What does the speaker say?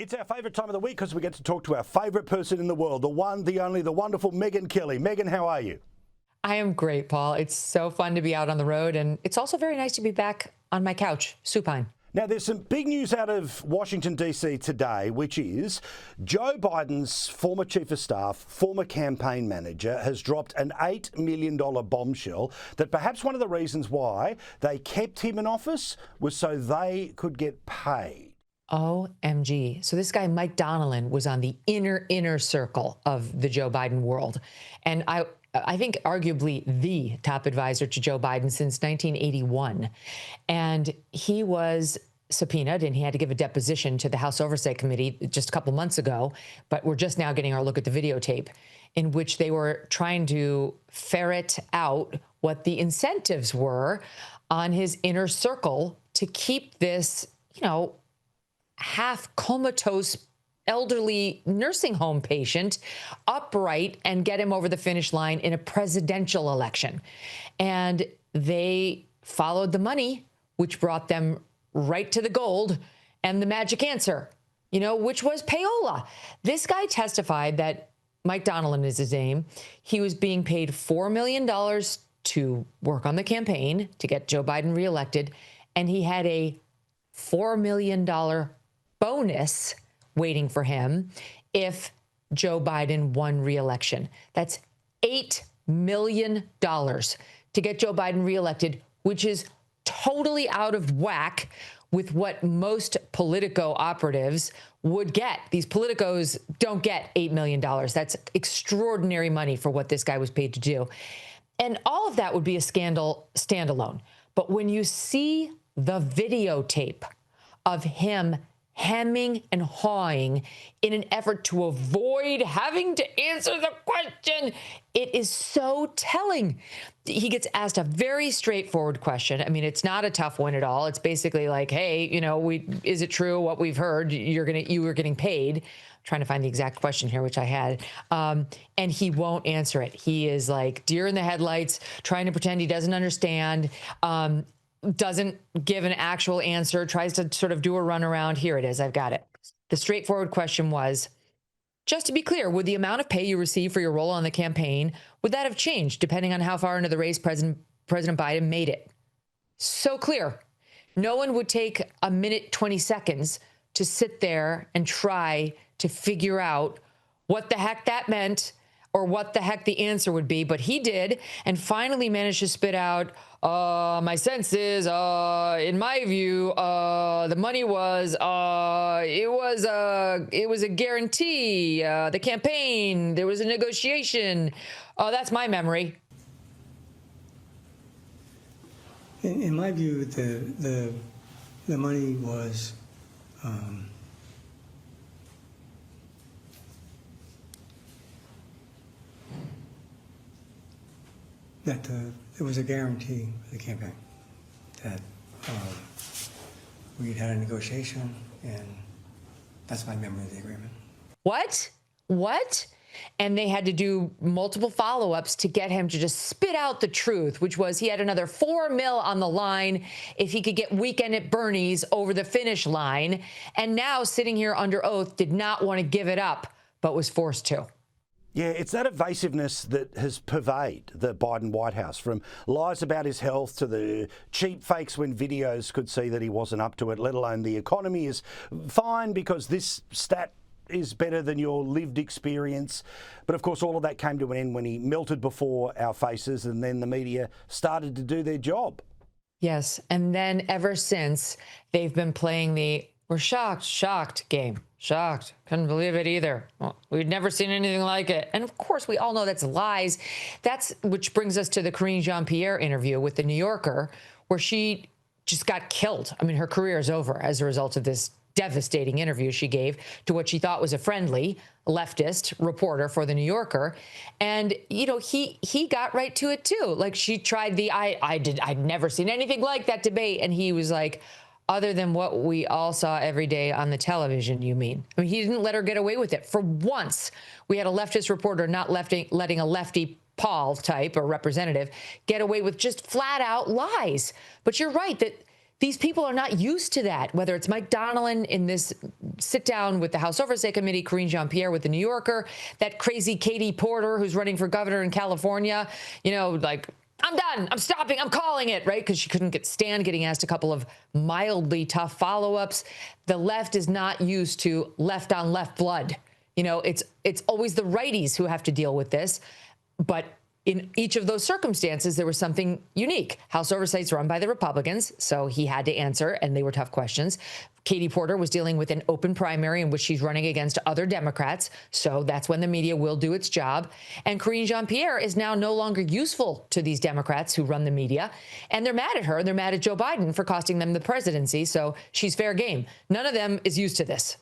It's our favourite time of the week because we get to talk to our favourite person in the world, the one, the only, the wonderful Megyn Kelly. Megyn, how are you? I am great, Paul. It's so fun to be out on the road, and it's also very nice to be back on my couch, supine. Now, there's some big news out of Washington, D.C. today, which is Joe Biden's former chief of staff, former campaign manager, has dropped an $8 million bombshell that perhaps one of the reasons why they kept him in office was so they could get paid. OMG. So this guy, Mike Donilon, was on the inner circle of the Joe Biden world. And I think arguably the top advisor to Joe Biden since 1981. And he was subpoenaed and he had to give a deposition to the House Oversight Committee just a couple months ago. But we're just now getting our look at the videotape in which they were trying to ferret out what the incentives were on his inner circle to keep this, half comatose elderly nursing home patient upright and get him over the finish line in a presidential election. And they followed the money, which brought them right to the gold and the magic answer, which was payola. This guy testified that Mike Donilon is his name. He was being paid $4 million to work on the campaign to get Joe Biden reelected. And he had a $4 million bonus waiting for him if Joe Biden won re-election. That's $8 million to get Joe Biden reelected, which is totally out of whack with what most Politico operatives would get. These politicos don't get $8 million. That's extraordinary money for what this guy was paid to do. And all of that would be a scandal standalone. But when you see the videotape of him hemming and hawing in an effort to avoid having to answer the question, it is so telling. He gets asked a very straightforward question. I mean, it's not a tough one at all. It's basically like, hey, is it true what we've heard? You were getting paid. I'm trying to find the exact question here, which I had. And he won't answer it. He is like deer in the headlights, trying to pretend he doesn't understand. Doesn't give an actual answer, tries to sort of do a runaround. Here it is. I've got it. The straightforward question was, just to be clear, would the amount of pay you receive for your role on the campaign, would that have changed depending on how far into the race President Biden made it? So clear. No one would take a minute, 20 seconds to sit there and try to figure out what the heck that meant or what the heck the answer would be. But he did, and finally managed to spit out, my sense is, in my view, the money was, it was a guarantee, the campaign, there was a negotiation. That's my memory. In my view, the money was, that it was a guarantee for the campaign that we'd had a negotiation, and that's my memory of the agreement. What? And they had to do multiple follow-ups to get him to just spit out the truth, which was he had another $4 million on the line if he could get Weekend at Bernie's over the finish line. And now, sitting here under oath, did not want to give it up, but was forced to. Yeah, it's that evasiveness that has pervaded the Biden White House, from lies about his health to the cheap fakes when videos could see that he wasn't up to it, let alone the economy is fine because this stat is better than your lived experience. But of course, all of that came to an end when he melted before our faces and then the media started to do their job. Yes, and then ever since, they've been playing the we're shocked game. Shocked. Couldn't believe it either. Well, we'd never seen anything like it. And of course, we all know that's lies. Which brings us to the Karine Jean-Pierre interview with the New Yorker, where she just got killed. I mean, her career is over as a result of this devastating interview she gave to what she thought was a friendly leftist reporter for the New Yorker. And, he got right to it too. Like, she tried I'd never seen anything like that debate. And he was like, other than what we all saw every day on the television, you mean? I mean, he didn't let her get away with it. For once, we had a leftist reporter not letting a lefty Paul type or representative get away with just flat out lies. But you're right that these people are not used to that, whether it's Mike Donilon in this sit down with the House Oversight Committee, Karine Jean-Pierre with the New Yorker, that crazy Katie Porter who's running for governor in California, you know, like, I'm done, I'm stopping, I'm calling it, right? Because she couldn't stand getting asked a couple of mildly tough follow-ups. The left is not used to left on left blood. You know, it's always the righties who have to deal with this. But in each of those circumstances, there was something unique. House Oversight's run by the Republicans, so he had to answer, and they were tough questions. Katie Porter was dealing with an open primary in which she's running against other Democrats, so that's when the media will do its job. And Karine Jean-Pierre is now no longer useful to these Democrats who run the media, and they're mad at her, and they're mad at Joe Biden for costing them the presidency, so she's fair game. None of them is used to this.